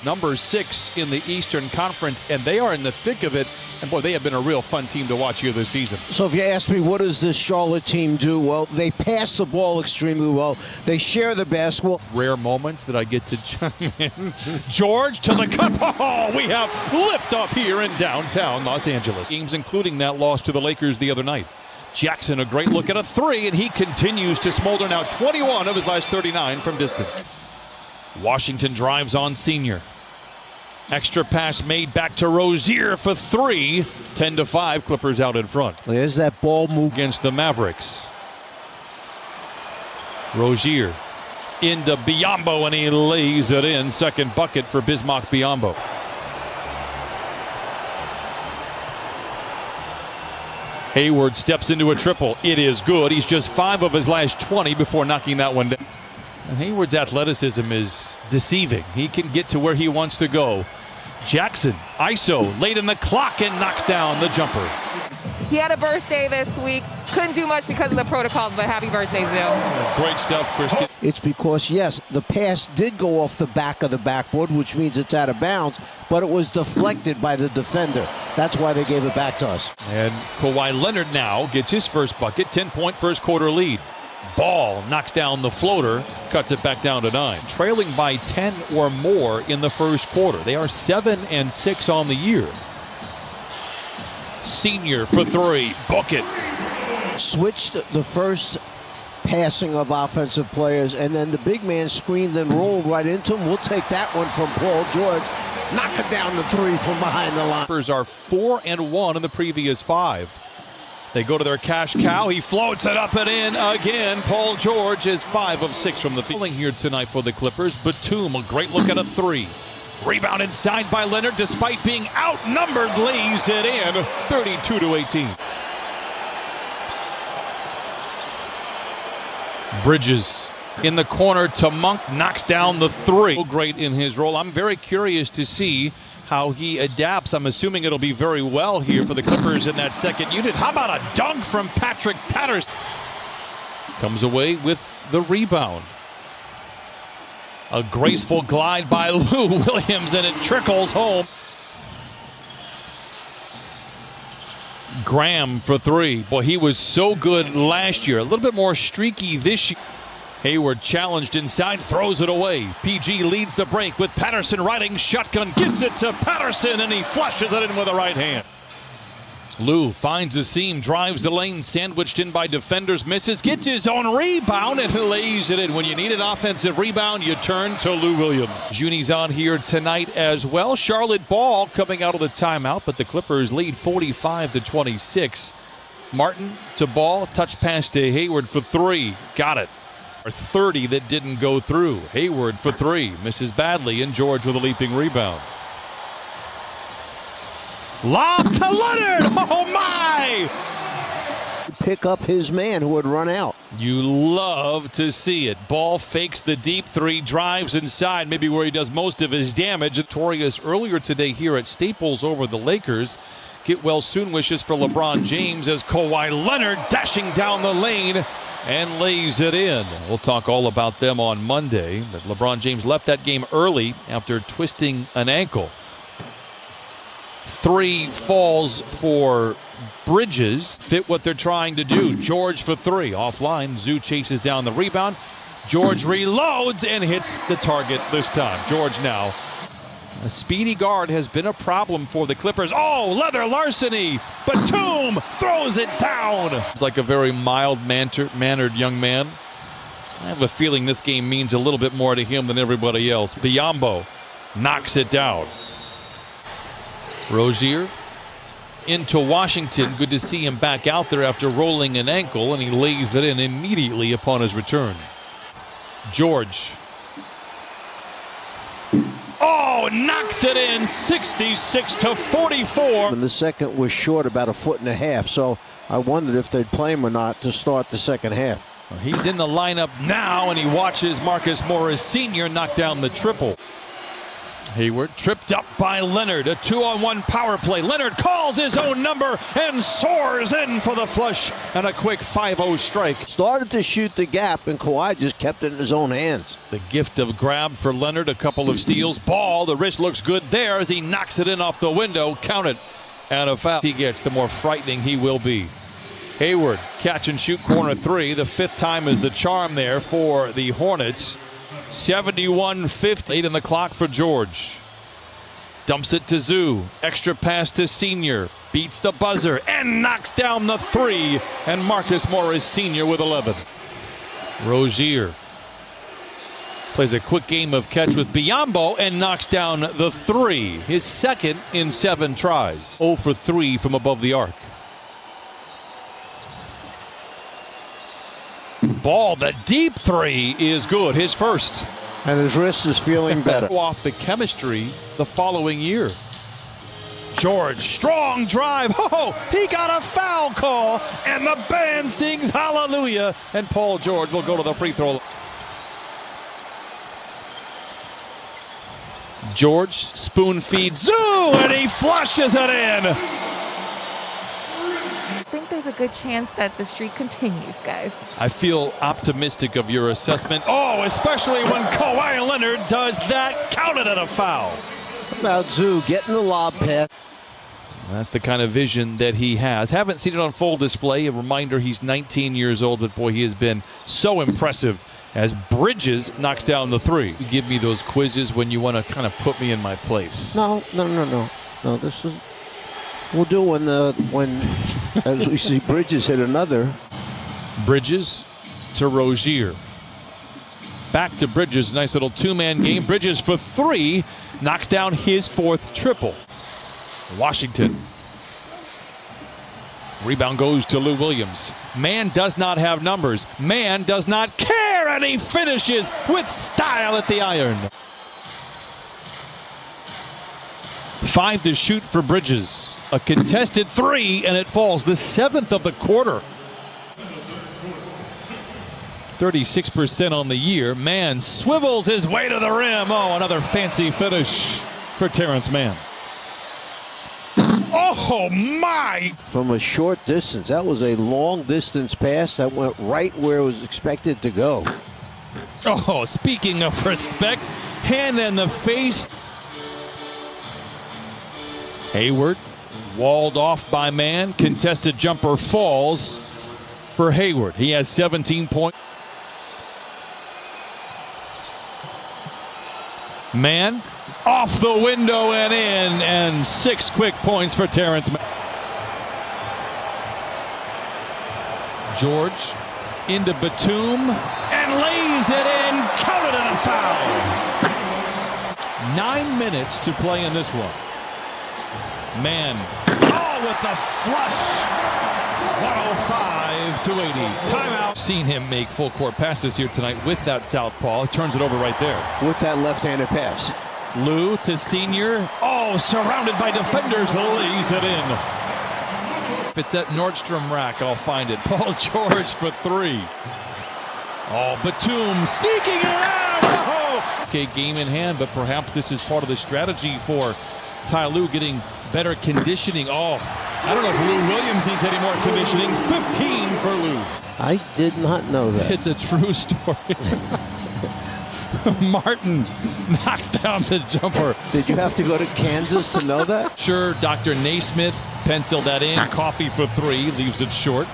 Number 6 in the Eastern Conference, and they are in the thick of it. And boy, they have been a real fun team to watch here this season. So if you ask me, what does this Charlotte team do? Well, they pass the ball extremely well. They share the basketball. Rare moments that I get to chime in. George to the cup. Oh, we have liftoff here in downtown Los Angeles. Games including that loss to the Lakers the other night. Jackson, a great look at a 3, and he continues to smolder now. 21 of his last 39 from distance. Washington drives on Senior. Extra pass made back to Rozier for 3. 10-5, Clippers out in front. There's that ball move against the Mavericks. Rozier into Biyombo, and he lays it in. Second bucket for Bismack Biyombo. Hayward steps into a triple. It is good. He's just 5 of his last 20 before knocking that one down. And Hayward's athleticism is deceiving. He can get to where he wants to go. Jackson, ISO, late in the clock, and knocks down the jumper. He had a birthday this week. Couldn't do much because of the protocols, but happy birthday, Zil. Great stuff, Christian. It's because, yes, the pass did go off the back of the backboard, which means it's out of bounds, but it was deflected by the defender. That's why they gave it back to us. And Kawhi Leonard now gets his first bucket, 10-point first quarter lead. Ball knocks down the floater, cuts it back down to 9. Trailing by 10 or more in the first quarter. They are 7-6 on the year. Senior for 3, book it. Switched the first passing of offensive players, and then the big man screened and rolled right into him. We'll take that one from Paul George. Knock it down to 3 from behind the line. Clippers are 4-1 in the previous 5. They go to their cash cow. He floats it up and in again. Paul George is 5 of 6 from the field. Here tonight for the Clippers. Batum, a great look at a 3. Rebound inside by Leonard, despite being outnumbered, lays it in. 32-18. Bridges in the corner to Monk, knocks down the 3. Great in his role. I'm very curious to see how he adapts. I'm assuming it'll be very well here for the Clippers in that second unit. How about a dunk from Patrick Patterson? Comes away with the rebound. A graceful glide by Lou Williams, and it trickles home. Graham for 3. Boy, he was so good last year. A little bit more streaky this year. Hayward challenged inside, throws it away. PG leads the break with Patterson riding shotgun, gets it to Patterson, and he flushes it in with the right hand. Lou finds a seam, drives the lane, sandwiched in by defenders, misses, gets his own rebound, and lays it in. When you need an offensive rebound, you turn to Lou Williams. Junie's on here tonight as well. Charlotte ball coming out of the timeout, but the Clippers lead 45-26. Martin to ball, touch pass to Hayward for 3. Got it. 30 that didn't go through. Hayward for 3. Misses badly, and George with a leaping rebound. Lob to Leonard! Oh my! Pick up his man who had run out. You love to see it. Ball fakes the deep 3, drives inside, maybe where he does most of his damage. Victorious earlier today here at Staples over the Lakers. Get well soon wishes for LeBron James as Kawhi Leonard dashing down the lane and lays it in. We'll talk all about them on Monday. But LeBron James left that game early after twisting an ankle. 3 falls for Bridges. Fit what they're trying to do. George for 3. Offline. Zoo chases down the rebound. George reloads and hits the target this time. George now. A speedy guard has been a problem for the Clippers. Oh, leather larceny. Batum throws it down. It's like a very mild-mannered young man. I have a feeling this game means a little bit more to him than everybody else. Biyombo knocks it down. Rozier into Washington. Good to see him back out there after rolling an ankle, and he lays it in immediately upon his return. George. Oh, knocks it in, 66-44. And the second was short about 1.5 feet, so I wondered if they'd play him or not to start the second half. He's in the lineup now, and he watches Marcus Morris Sr. knock down the triple. Hayward tripped up by Leonard. A 2-on-1 power play. Leonard calls his own number and soars in for the flush and a quick 5-0 strike. Started to shoot the gap, and Kawhi just kept it in his own hands. The gift of grab for Leonard. A couple of steals. Ball. The wrist looks good there as he knocks it in off the window. Count it. And a foul. He gets, the more frightening he will be. Hayward, catch and shoot corner three. The fifth time is the charm there for the Hornets. 71-50. 8 in the clock for George. Dumps it to Zoo. Extra pass to Senior. Beats the buzzer and knocks down the three. And Marcus Morris Senior with 11. Rozier plays a quick game of catch with Biyombo and knocks down the three. His second in 7 tries. 0 for 3 from above the arc. Ball, the deep three is good, his first. And his wrist is feeling better. Off the chemistry the following year. George, strong drive. Oh, he got a foul call, and the band sings hallelujah. And Paul George will go to the free throw. George spoon feeds Zoo, and he flushes it in. I think there's a good chance that the streak continues, guys. I feel optimistic of your assessment. Oh, especially when Kawhi Leonard does that. Counted at a foul. How about Zoo getting the lob pass? That's the kind of vision that he has. Haven't seen it on full display. A reminder, he's 19 years old, but boy, he has been so impressive as Bridges knocks down the three. You give me those quizzes when you want to kind of put me in my place. No. This is. We'll do when as we see Bridges hit another. Bridges to Rozier. Back to Bridges. Nice little two-man game. Bridges for 3. Knocks down his 4th triple. Washington. Rebound goes to Lou Williams. Man does not have numbers. Man does not care, and he finishes with style at the iron. 5 to shoot for Bridges. A contested 3, and it falls. The 7th of the quarter. 36% on the year. Mann swivels his way to the rim. Oh, another fancy finish for Terrence Mann. Oh, my! From a short distance. That was a long distance pass that went right where it was expected to go. Oh, speaking of respect, hand in the face. Hayward, walled off by Mann. Contested jumper falls for Hayward. He has 17 points. Mann off the window and in, and 6 quick points for Terrence Mann. George into Batum and lays it in. Counted and a foul. 9 minutes to play in this one. Mann, with the flush. 105 to 80. Timeout. Seen him make full court passes here tonight with that southpaw. Turns it over right there. With that left-handed pass. Lou to Senior. Oh, surrounded by defenders. Lays it in. If it's that Nordstrom rack, I'll find it. Paul George for 3. Oh, Batum sneaking around. Oh. Okay, game in hand, but perhaps this is part of the strategy for Ty Lue getting better conditioning. Oh, I don't know if Lou Williams needs any more conditioning. 15 for Lou. I did not know that. It's a true story. Martin knocks down the jumper. Did you have to go to Kansas to know that? Sure, Dr. Naismith penciled that in. Coffee for 3, leaves it short.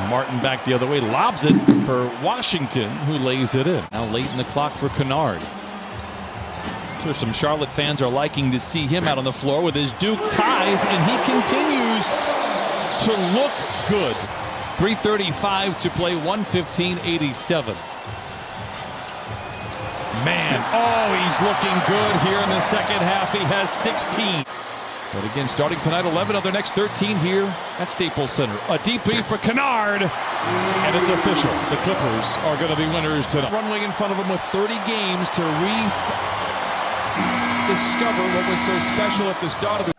Martin back the other way, lobs it for Washington, who lays it in. Now late in the clock for Kennard. Sure, some Charlotte fans are liking to see him out on the floor with his Duke ties, and he continues to look good. 3:35 to play, 115-87. Man, oh, he's looking good here in the second half. He has 16. But again, starting tonight, 11 of their next 13 here at Staples Center. A deep three for Kennard, and it's official. The Clippers are going to be winners tonight. Runway in front of them with 30 games to rediscover what was so special at the start of the